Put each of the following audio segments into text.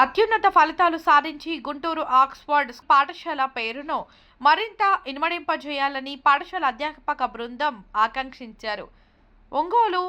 అత్యున్నత ఫలితాలు సాధించి గుంటూరు ఆక్స్ఫర్డ్ పాఠశాల పేరును మరింత ఇనుమడింపజేయాలని పాఠశాల అధ్యాపక బృందం ఆకాంక్షించారు. ఒంగోలు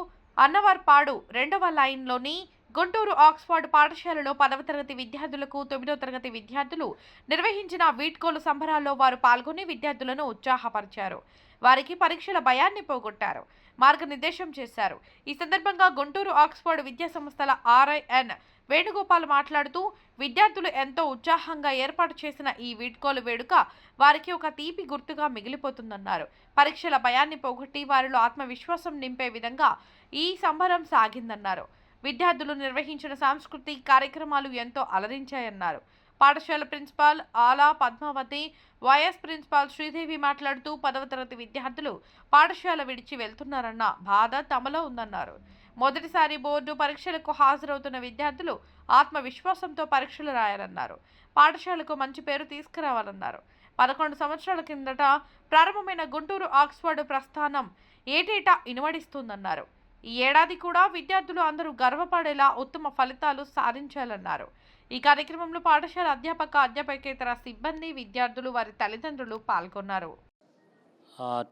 అన్నవర్పాడు 2వ లైన్లోని గుంటూరు ఆక్స్ఫర్డ్ పాఠశాలలో 10వ తరగతి విద్యార్థులకు 9వ తరగతి విద్యార్థులు నిర్వహించిన వీడ్కోలు సంబరాల్లో వారు పాల్గొని విద్యార్థులను ఉత్సాహపరిచారు. వారికి పరీక్షల భయాన్ని పోగొట్టారు, మార్గనిర్దేశం చేశారు. ఈ సందర్భంగా గుంటూరు ఆక్స్ఫర్డ్ విద్యా సంస్థల ఆర్ఐఎన్ వేణుగోపాల్ మాట్లాడుతూ, విద్యార్థులు ఎంతో ఉత్సాహంగా ఏర్పాటు చేసిన ఈ వీడ్కోలు వేడుక వారికి ఒక తీపి గుర్తుగా మిగిలిపోతుందన్నారు. పరీక్షల భయాన్ని పోగొట్టి వారిలో ఆత్మవిశ్వాసం నింపే విధంగా ఈ సంబరం సాగిందన్నారు. విద్యార్థులు నిర్వహించిన సాంస్కృతిక కార్యక్రమాలు ఎంతో అలరించాయన్నారు. పాఠశాల ప్రిన్సిపాల్ ఆలా పద్మావతి, వైఎస్ ప్రిన్సిపాల్ శ్రీదేవి మాట్లాడుతూ, 10వ తరగతి విద్యార్థులు పాఠశాల విడిచి వెళ్తున్నారన్న బాధ తమలో ఉందన్నారు. మొదటిసారి బోర్డు పరీక్షలకు హాజరవుతున్న విద్యార్థులు ఆత్మవిశ్వాసంతో పరీక్షలు రాయాలన్నారు. పాఠశాలకు మంచి పేరు తీసుకురావాలన్నారు. 11 సంవత్సరాల కిందట ప్రారంభమైన గుంటూరు ఆక్స్ఫర్డ్ ప్రస్థానం ఏటేటా ఇనుమడిస్తుందన్నారు. ఈ ఏడాది కూడా విద్యార్థులు అందరూ గర్వపడేలా ఉత్తమ ఫలితాలు సాధించాలన్నారు. ఈ కార్యక్రమంలో పాఠశాల అధ్యాపకేతర సిబ్బంది, విద్యార్థులు, వారి తల్లిదండ్రులు పాల్గొన్నారు.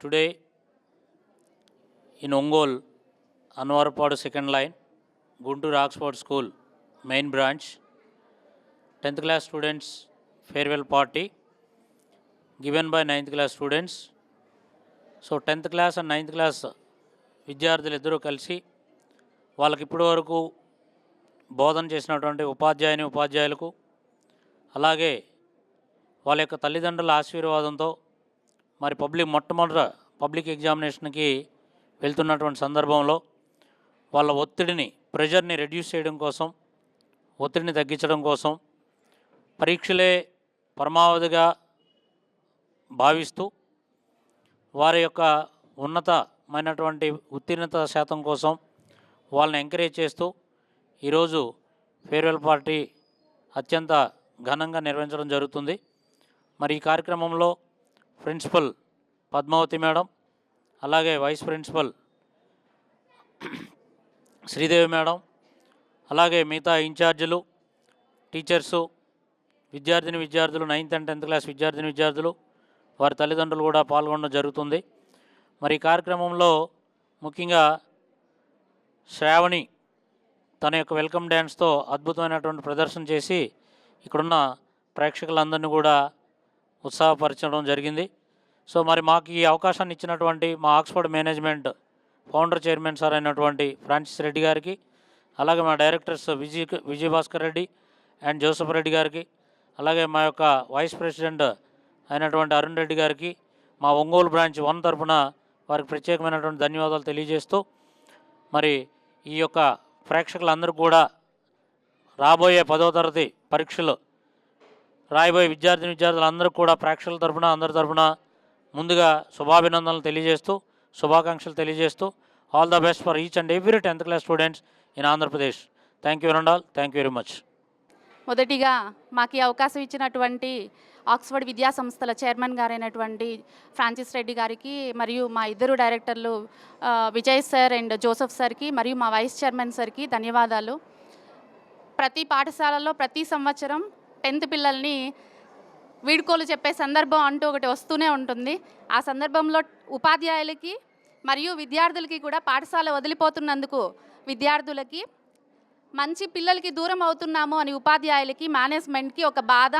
Today in Ongole Anwarpadu second line, Guntur Oxford school main branch, 10th class students farewell party given by 9th class students. So 10th class and 9th class విద్యార్థులు ఇద్దరూ కలిసి వాళ్ళకి ఇప్పటి వరకు బోధన చేసినటువంటి ఉపాధ్యాయులకు, అలాగే వాళ్ళ యొక్క తల్లిదండ్రుల ఆశీర్వాదంతో మరి మొట్టమొదట పబ్లిక్ ఎగ్జామినేషన్కి వెళ్తున్నటువంటి సందర్భంలో వాళ్ళ ప్రెషర్ని రెడ్యూస్ చేయడం కోసం, ఒత్తిడిని తగ్గించడం కోసం పరీక్షలే పరమావధిగా భావిస్తూ వారి యొక్క ఉన్నతమైనటువంటి ఉత్తీర్ణత శాతం కోసం వాళ్ళని ఎంకరేజ్ చేస్తూ ఈరోజు ఫేర్వెల్ పార్టీ అత్యంత ఘనంగా నిర్వహించడం జరుగుతుంది. మరి ఈ కార్యక్రమంలో ప్రిన్సిపల్ పద్మావతి మేడం, అలాగే వైస్ ప్రిన్సిపల్ శ్రీదేవి మేడం, అలాగే మిగతా ఇన్ఛార్జీలు, టీచర్సు, విద్యార్థులు, 9th and 10th class విద్యార్థులు, వారి తల్లిదండ్రులు కూడా పాల్గొనడం జరుగుతుంది. మరి ఈ కార్యక్రమంలో ముఖ్యంగా శ్రావణి తన యొక్క వెల్కమ్ డ్యాన్స్తో అద్భుతమైనటువంటి ప్రదర్శన చేసి ఇక్కడున్న ప్రేక్షకులందరినీ కూడా ఉత్సాహపరచడం జరిగింది. సో మరి మాకు ఈ అవకాశాన్ని ఇచ్చినటువంటి మా Oxford management founder chairman sir అయినటువంటి ఫ్రాన్సిస్ రెడ్డి గారికి, అలాగే మా directors Vijayabhaskar Reddy and Joseph Reddy గారికి, అలాగే మా యొక్క వైస్ ప్రెసిడెంట్ అయినటువంటి అరుణ్ రెడ్డి గారికి, మా ఒంగోలు బ్రాంచ్ 1 తరఫున వారికి ప్రత్యేకమైనటువంటి ధన్యవాదాలు తెలియజేస్తూ, మరి ఈ యొక్క ప్రేక్షకులందరూ కూడా రాబోయే 10వ తరగతి పరీక్షలు రాయబోయే విద్యార్థులందరూ కూడా ప్రేక్షకుల తరఫున అందరి తరఫున ముందుగా శుభాభినందనలు తెలియజేస్తూ, శుభాకాంక్షలు తెలియజేస్తూ, all the best for each and every 10th class students in Andhra Pradesh. Thank you all, thank you very much. మొదటిగా మాకు ఈ అవకాశం ఇచ్చినటువంటి ఆక్స్ఫర్డ్ విద్యా సంస్థల చైర్మన్ గారైనటువంటి ఫ్రాన్సిస్ రెడ్డి గారికి, మరియు మా ఇద్దరు డైరెక్టర్లు విజయ్ సార్ అండ్ జోసఫ్ సార్కి, మరియు మా వైస్ చైర్మన్ సార్కి ధన్యవాదాలు. ప్రతి పాఠశాలలో ప్రతి సంవత్సరం 10th పిల్లల్ని వీడ్కోలు చెప్పే సందర్భం అంటూ ఒకటి వస్తూనే ఉంటుంది. ఆ సందర్భంలో ఉపాధ్యాయులకి మరియు విద్యార్థులకి కూడా పాఠశాల వదిలిపోతున్నందుకు విద్యార్థులకి, మంచి పిల్లలకి దూరం అవుతున్నాము అని ఉపాధ్యాయులకి, మేనేజ్మెంట్కి ఒక బాధ,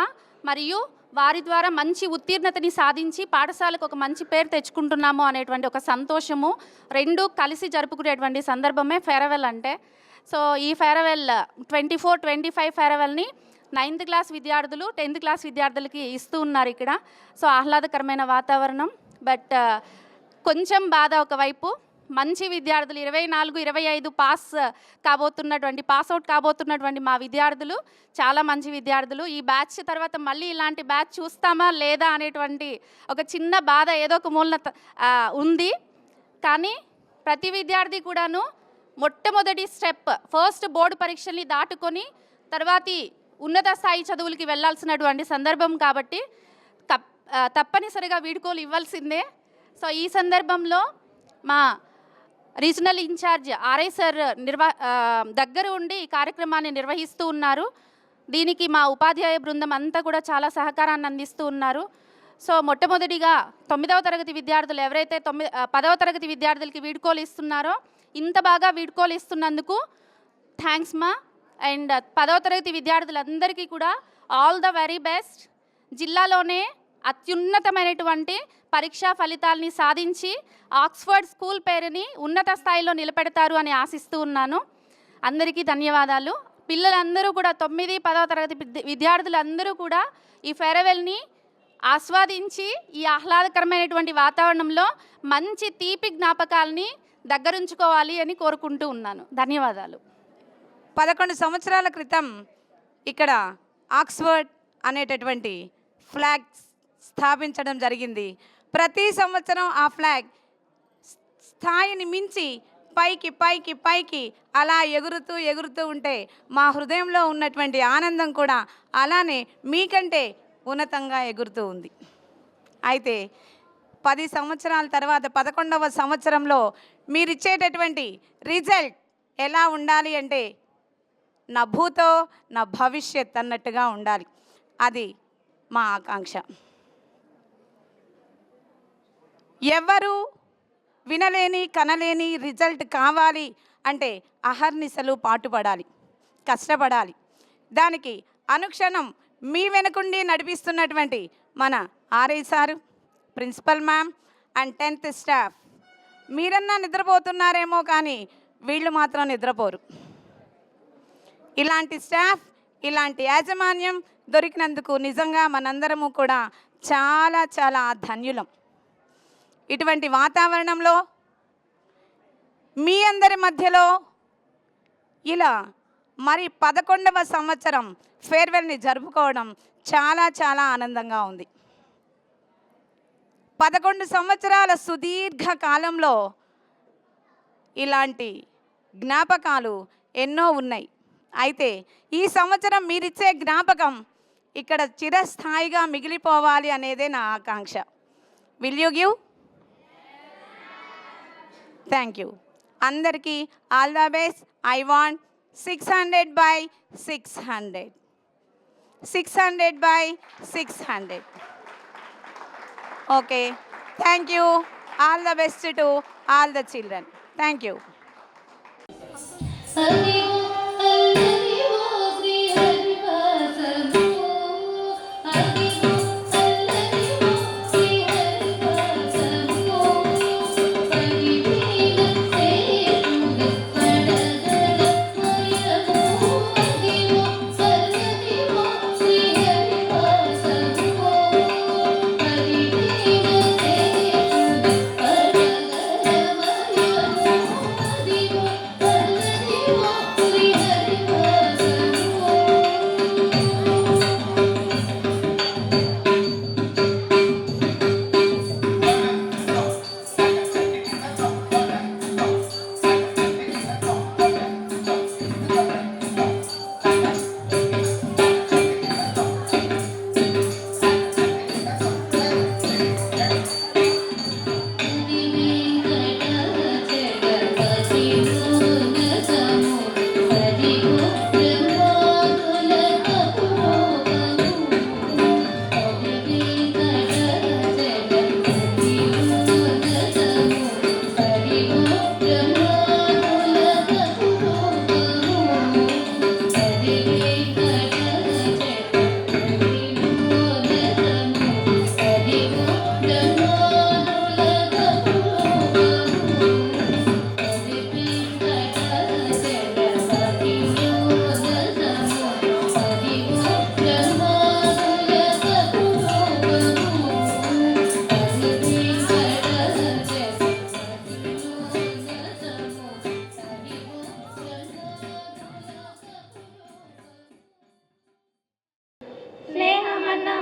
మరియు వారి ద్వారా మంచి ఉత్తీర్ణతని సాధించి పాఠశాలకు ఒక మంచి పేరు తెచ్చుకుంటున్నాము అనేటువంటి ఒక సంతోషము రెండు కలిసి జరుపుకునేటువంటి సందర్భమే ఫేర్వెల్ అంటే. సో ఈ ఫేర్వెల్ 24-25 ఫేర్వెల్ని 9th class విద్యార్థులు 10th class విద్యార్థులకి ఇస్తూ ఉన్నారు ఇక్కడ. సో ఆహ్లాదకరమైన వాతావరణం, బట్ కొంచెం బాధ ఒకవైపు. మంచి విద్యార్థులు 24-25 పాస్ అవుట్ కాబోతున్నటువంటి మా విద్యార్థులు చాలా మంచి విద్యార్థులు. ఈ బ్యాచ్ తర్వాత మళ్ళీ ఇలాంటి బ్యాచ్ చూస్తామా లేదా అనేటువంటి ఒక చిన్న బాధ ఏదో ఒక మూలన ఉంది. కానీ ప్రతి విద్యార్థి కూడాను మొట్టమొదటి స్టెప్ ఫస్ట్ బోర్డు పరీక్షల్ని దాటుకొని తర్వాతి ఉన్నత స్థాయి చదువులకి వెళ్ళాల్సినటువంటి సందర్భం కాబట్టి తప్పనిసరిగా వీడ్కోలు ఇవ్వాల్సిందే. సో ఈ సందర్భంలో మా రీజనల్ ఇన్ఛార్జ్ ఆర్ఐ సార్ దగ్గర ఉండి ఈ కార్యక్రమాన్ని నిర్వహిస్తూ ఉన్నారు. దీనికి మా ఉపాధ్యాయ బృందం అంతా కూడా చాలా సహకారాన్ని అందిస్తూ ఉన్నారు. సో మొట్టమొదటిగా 9వ తరగతి విద్యార్థులు ఎవరైతే 10వ తరగతి విద్యార్థులకి వీడ్కోలు ఇస్తున్నారో, ఇంత బాగా వీడ్కోలు ఇస్తున్నందుకు థ్యాంక్స్ మా. అండ్ 10వ తరగతి విద్యార్థులందరికీ కూడా ఆల్ ద వెరీ బెస్ట్. జిల్లాలోనే అత్యున్నతమైనటువంటి పరీక్షా ఫలితాలని సాధించి ఆక్స్ఫర్డ్ స్కూల్ పేరుని ఉన్నత స్థాయిలో నిలబెడతారు అని ఆశిస్తూ ఉన్నాను. అందరికీ ధన్యవాదాలు. పిల్లలందరూ కూడా 9, 10వ తరగతి విద్యార్థులందరూ కూడా ఈ ఫేర్వెల్ని ఆస్వాదించి ఈ ఆహ్లాదకరమైనటువంటి వాతావరణంలో మంచి తీపి జ్ఞాపకాలని దగ్గరుంచుకోవాలి అని కోరుకుంటూ ఉన్నాను. ధన్యవాదాలు. 11 సంవత్సరాల క్రితం ఇక్కడ ఆక్స్ఫర్డ్ అనేటటువంటి ఫ్లాగ్ స్థాపించడం జరిగింది. ప్రతి సంవత్సరం ఆ ఫ్లాగ్ స్థాయిని మించి పైకి పైకి పైకి అలా ఎగురుతూ ఎగురుతూ ఉంటే మా హృదయంలో ఉన్నటువంటి ఆనందం కూడా అలానే మీకంటే ఉన్నతంగా ఎగురుతూ ఉంది. అయితే 10 సంవత్సరాల తర్వాత 11వ సంవత్సరంలో మీరిచ్చేటటువంటి రిజల్ట్ ఎలా ఉండాలి అంటే నా భూతో నా భవిష్యత్ అన్నట్టుగా ఉండాలి. అది మా ఆకాంక్ష. ఎవరు వినలేని కనలేని రిజల్ట్ కావాలి అంటే అహర్నిశలు పాటుపడాలి, కష్టపడాలి. దానికి అనుక్షణం మీ వెనుకుండి నడిపిస్తున్నటువంటి మన RI sir, principal ma'am and 10th staff, మీరన్నా నిద్రపోతున్నారేమో కానీ వీళ్ళు మాత్రం నిద్రపోరు. ఇలాంటి స్టాఫ్, ఇలాంటి యాజమాన్యం దొరికినందుకు నిజంగా మనందరము కూడా చాలా చాలా ధన్యులం. ఇటువంటి వాతావరణంలో మీ అందరి మధ్యలో ఇలా మరి 11వ సంవత్సరం ఫేర్వెల్ని జరుపుకోవడం చాలా చాలా ఆనందంగా ఉంది. 11 సంవత్సరాల సుదీర్ఘ కాలంలో ఇలాంటి జ్ఞాపకాలు ఎన్నో ఉన్నాయి. అయితే ఈ సంవత్సరం మీరిచ్చే జ్ఞాపకం ఇక్కడ చిరస్థాయిగా మిగిలిపోవాలి అనేదే నా ఆకాంక్ష. Will you give? Thank you. అందరికీ all the best. I want 600 by 600. 600 by 600. Okay. Thank you. All the best to all the children. Thank you.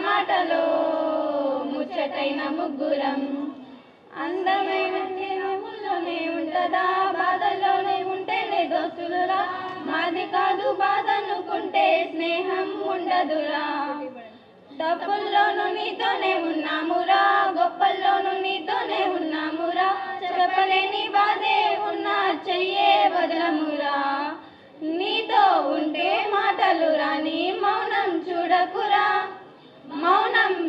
మాటలో ముచ్చటైన ముగ్గురం అందమైన నవ్వుల్లోనే ఉంటదా బాధల్లోనే ఉంటేనే దోస్తులురా మాది కాదు బాధ అనుకుంటే స్నేహం ఉండదురా డబ్బుల్లోనూ నీతోనే ఉన్నామురా గొప్పల్లోనూ నీతోనే ఉన్నామురా చెప్పలేని బాధే ఉన్నా చెయ్యే వదలమురా నీతో ఉంటే మాటలు రాని మా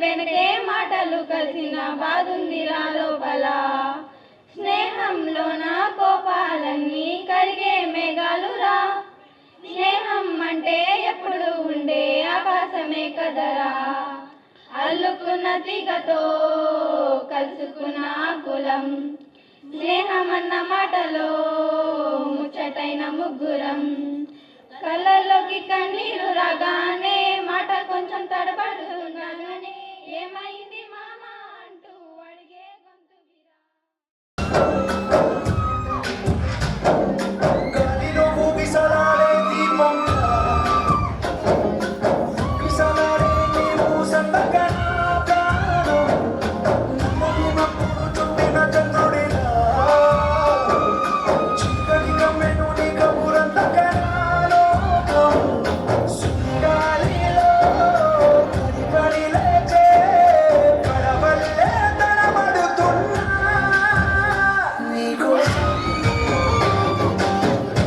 వెనకే మాటలు కలిసిన బాధుందిరా లోపల. స్నేహంలోన కోపాలన్నీ కరిగే మేఘాలురా. స్నేహం అంటే ఎప్పుడు ఉండే ఆకాశమే కదరా. అల్లుకున్న తీగతో కలుసుకున్న కులం. స్నేహమన్న మాటలో ముచ్చటైన ముగ్గురం. కళ్ళల్లోకి కన్నీరు రాగానే మాట కొంచెం తడబడుతున్నానని ఏమైంది మామ అంటూ అడిగే గొంతు విరా. గాలిలో ఊగిసలాడే దీపంలా, ఊగిసలాడే నీవు సన్నగా నా ప్రాణం. నవ్వునప్పుడు చుట్టిన చంద్రుడిలా, చీకటి కమ్మెను నీ కబురంతగా నా లోకం. సుడిగాలిలో పడి లేచే పడవల్లే తడబడుతున్నా నీకోసం.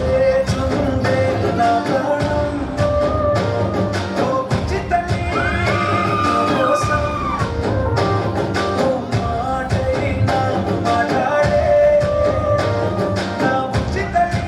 లేచుందే నా ప్రాణం, ఓ పిచ్చి తల్లి నా కోసం. ఓ మాటైనా మాట్లాడే నా పిచ్చి తల్లి.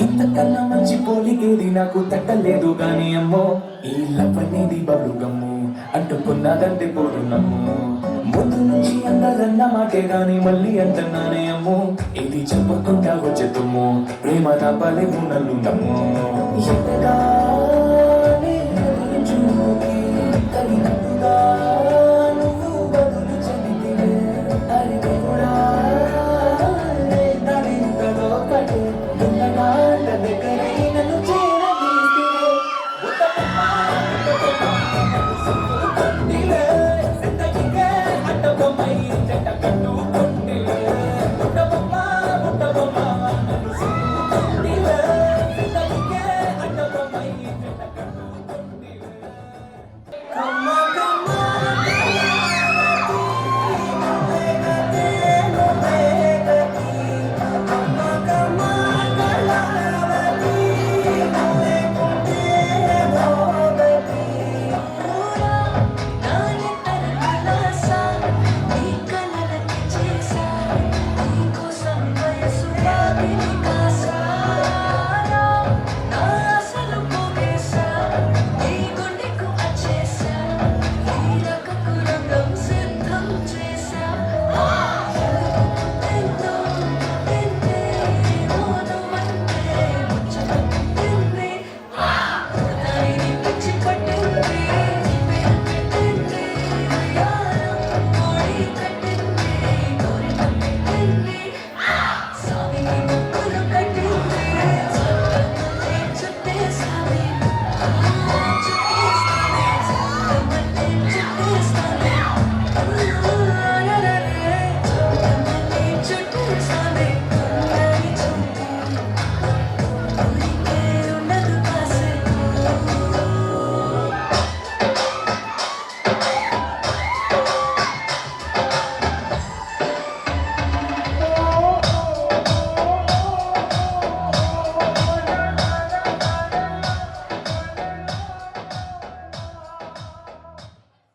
ఇంతకన్నా మంచి పోలికేది నాకు తట్టలేదు గాని అమ్మో. ఈ లవ్ అనేది బబ్లు గమ్ము, అంటుకున్నదంటే పోరు నమ్ము. ముందు నుంచి అందరన్న మాటే గాని మళ్ళీ అంటున్నానే అమ్ము. ఇది చెప్పకుండా వచ్చే తుమ్ము, ప్రేమ నా పలేము నన్ను నమ్ము. ఎంతగా